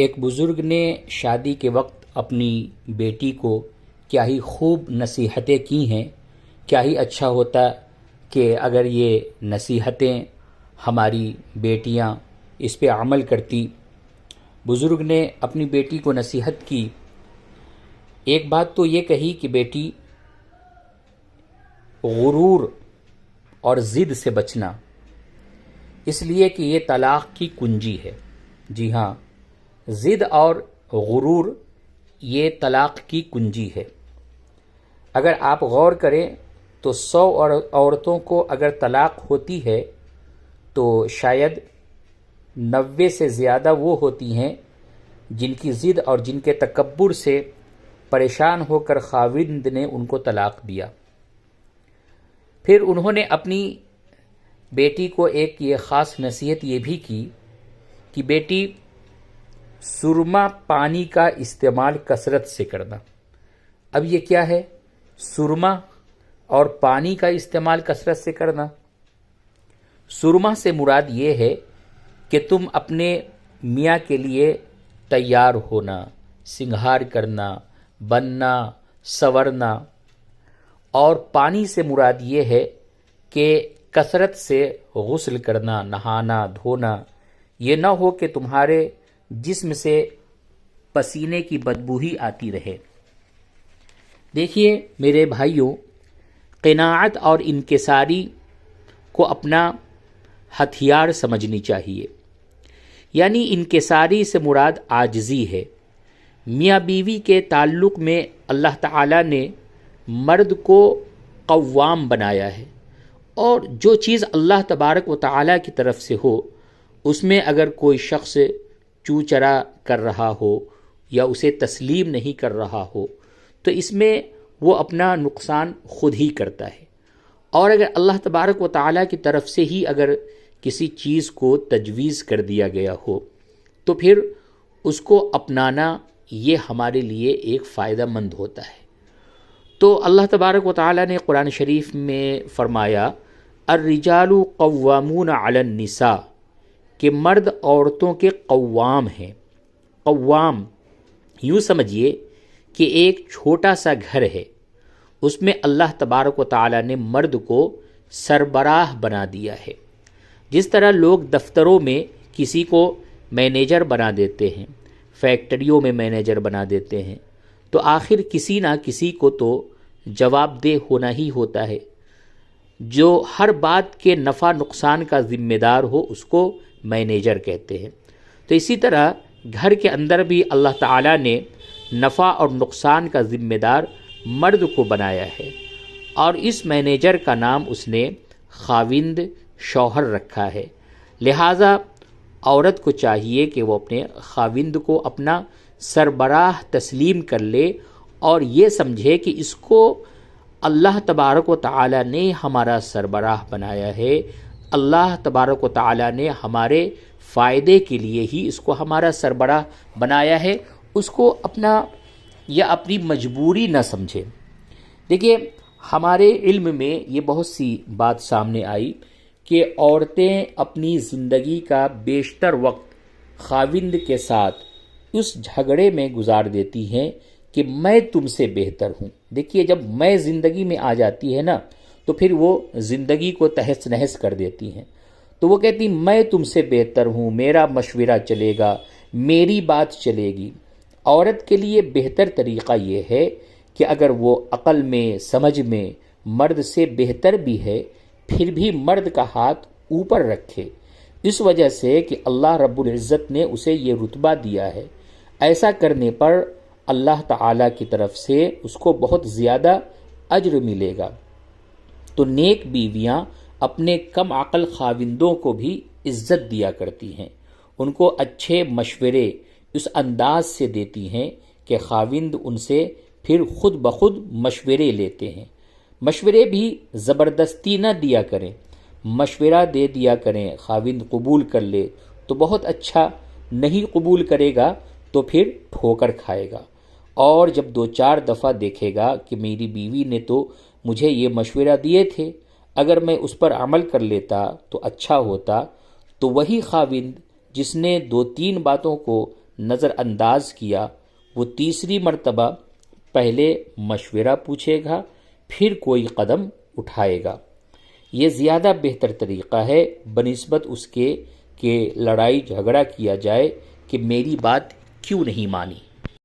ایک بزرگ نے شادی کے وقت اپنی بیٹی کو کیا ہی خوب نصیحتیں کی ہیں. کیا ہی اچھا ہوتا کہ اگر یہ نصیحتیں ہماری بیٹیاں اس پہ عمل کرتی. بزرگ نے اپنی بیٹی کو نصیحت کی. ایک بات تو یہ کہی کہ بیٹی، غرور اور ضد سے بچنا، اس لیے کہ یہ طلاق کی کنجی ہے. جی ہاں، ضد اور غرور یہ طلاق کی کنجی ہے. اگر آپ غور کریں تو 100 عورتوں کو اگر طلاق ہوتی ہے تو شاید 90 سے زیادہ وہ ہوتی ہیں جن کی ضد اور جن کے تکبر سے پریشان ہو کر خاوند نے ان کو طلاق دیا. پھر انہوں نے اپنی بیٹی کو ایک یہ خاص نصیحت یہ بھی کی کہ بیٹی، سرما پانی کا استعمال کثرت سے کرنا. اب یہ کیا ہے؟ سرما اور پانی کا استعمال کثرت سے کرنا. سرما سے مراد یہ ہے کہ تم اپنے میاں کے لیے تیار ہونا، سنگھار کرنا، بننا، سنورنا. اور پانی سے مراد یہ ہے کہ کثرت سے غسل کرنا، نہانا دھونا. یہ نہ ہو کہ تمہارے جسم سے پسینے کی بدبو ہی آتی رہے. دیکھیے میرے بھائیوں، قناعت اور انکساری کو اپنا ہتھیار سمجھنی چاہیے. یعنی انکساری سے مراد عاجزی ہے. میاں بیوی کے تعلق میں اللہ تعالیٰ نے مرد کو قوام بنایا ہے، اور جو چیز اللہ تبارک و تعالیٰ کی طرف سے ہو اس میں اگر کوئی شخص چوچرا کر رہا ہو یا اسے تسلیم نہیں کر رہا ہو تو اس میں وہ اپنا نقصان خود ہی کرتا ہے. اور اگر اللہ تبارک و تعالیٰ کی طرف سے ہی اگر کسی چیز کو تجویز کر دیا گیا ہو تو پھر اس کو اپنانا یہ ہمارے لیے ایک فائدہ مند ہوتا ہے. تو اللہ تبارک و تعالیٰ نے قرآن شریف میں فرمایا الرجال قوامون علی النساء، کہ مرد عورتوں کے قوام ہیں. قوام یوں سمجھیے کہ ایک چھوٹا سا گھر ہے، اس میں اللہ تبارک و تعالیٰ نے مرد کو سربراہ بنا دیا ہے. جس طرح لوگ دفتروں میں کسی کو مینیجر بنا دیتے ہیں، فیکٹریوں میں مینیجر بنا دیتے ہیں، تو آخر کسی نہ کسی کو تو جواب دہ ہونا ہی ہوتا ہے. جو ہر بات کے نفع نقصان کا ذمہ دار ہو اس کو مینیجر کہتے ہیں. تو اسی طرح گھر کے اندر بھی اللہ تعالیٰ نے نفع اور نقصان کا ذمہ دار مرد کو بنایا ہے، اور اس مینیجر کا نام اس نے خاوند، شوہر رکھا ہے. لہٰذا عورت کو چاہیے کہ وہ اپنے خاوند کو اپنا سربراہ تسلیم کر لے اور یہ سمجھے کہ اس کو اللہ تبارک و تعالیٰ نے ہمارا سربراہ بنایا ہے. اللہ تبارک و تعالیٰ نے ہمارے فائدے کے لیے ہی اس کو ہمارا سربراہ بنایا ہے. اس کو اپنا یا اپنی مجبوری نہ سمجھے. دیکھیے ہمارے علم میں یہ بہت سی بات سامنے آئی کہ عورتیں اپنی زندگی کا بیشتر وقت خاوند کے ساتھ اس جھگڑے میں گزار دیتی ہیں کہ میں تم سے بہتر ہوں. دیکھیے جب میں زندگی میں آ جاتی ہے نا تو پھر وہ زندگی کو تہس نہس کر دیتی ہیں. تو وہ کہتی میں تم سے بہتر ہوں، میرا مشورہ چلے گا، میری بات چلے گی. عورت کے لیے بہتر طریقہ یہ ہے کہ اگر وہ عقل میں، سمجھ میں مرد سے بہتر بھی ہے پھر بھی مرد کا ہاتھ اوپر رکھے، اس وجہ سے کہ اللہ رب العزت نے اسے یہ رتبہ دیا ہے. ایسا کرنے پر اللہ تعالیٰ کی طرف سے اس کو بہت زیادہ اجر ملے گا. تو نیک بیویاں اپنے کم عقل خاوندوں کو بھی عزت دیا کرتی ہیں، ان کو اچھے مشورے اس انداز سے دیتی ہیں کہ خاوند ان سے پھر خود بخود مشورے لیتے ہیں. مشورے بھی زبردستی نہ دیا کریں، مشورہ دے دیا کریں. خاوند قبول کر لے تو بہت اچھا، نہیں قبول کرے گا تو پھر ٹھوکر کھائے گا. اور جب 2-4 دفعہ دیکھے گا کہ میری بیوی نے تو مجھے یہ مشورہ دیے تھے، اگر میں اس پر عمل کر لیتا تو اچھا ہوتا، تو وہی خاوند جس نے 2-3 باتوں کو نظر انداز کیا وہ تیسری مرتبہ پہلے مشورہ پوچھے گا پھر کوئی قدم اٹھائے گا۔ یہ زیادہ بہتر طریقہ ہے بنسبت اس کے کہ لڑائی جھگڑا کیا جائے کہ میری بات کیوں نہیں مانی۔